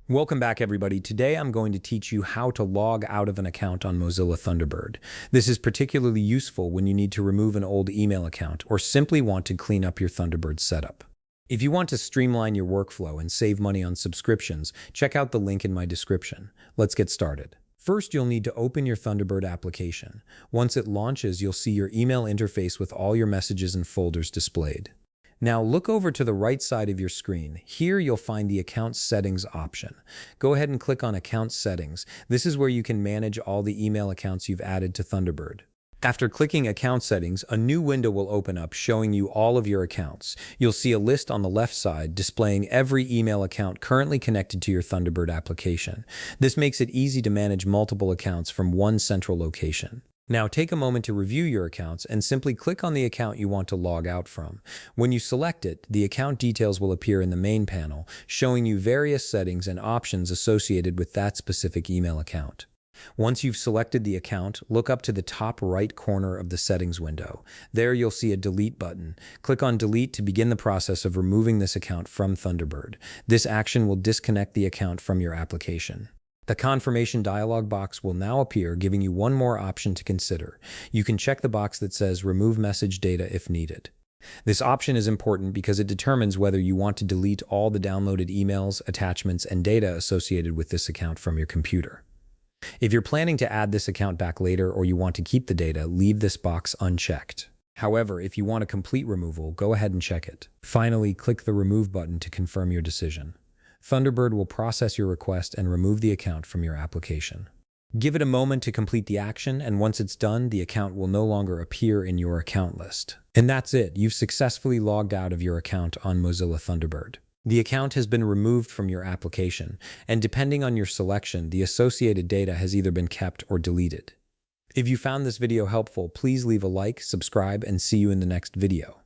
Welcome back, everybody. Today I'm going to teach you how to log out of an account on Mozilla Thunderbird. This is particularly useful when you need to remove an old email account or simply want to clean up your Thunderbird setup. If you want to streamline your workflow and save money on subscriptions, check out the link in my description. Let's get started. First, you'll need to open your Thunderbird application. Once it launches, you'll see your email interface with all your messages and folders displayed. Now look over to the right side of your screen. Here you'll find the Account Settings option. Go ahead and click on Account Settings. This is where you can manage all the email accounts you've added to Thunderbird. After clicking Account Settings, a new window will open up showing you all of your accounts. You'll see a list on the left side displaying every email account currently connected to your Thunderbird application. This makes it easy to manage multiple accounts from one central location. Now take a moment to review your accounts and simply click on the account you want to log out from. When you select it, the account details will appear in the main panel, showing you various settings and options associated with that specific email account. Once you've selected the account, look up to the top right corner of the settings window. There you'll see a delete button. Click on delete to begin the process of removing this account from Thunderbird. This action will disconnect the account from your application. The confirmation dialog box will now appear, giving you one more option to consider. You can check the box that says Remove Message Data if needed. This option is important because it determines whether you want to delete all the downloaded emails, attachments, and data associated with this account from your computer. If you're planning to add this account back later or you want to keep the data, leave this box unchecked. However, if you want a complete removal, go ahead and check it. Finally, click the Remove button to confirm your decision. Thunderbird will process your request and remove the account from your application. Give it a moment to complete the action, and once it's done, the account will no longer appear in your account list. And that's it. You've successfully logged out of your account on Mozilla Thunderbird. The account has been removed from your application, and depending on your selection, the associated data has either been kept or deleted. If you found this video helpful, please leave a like, subscribe, and see you in the next video.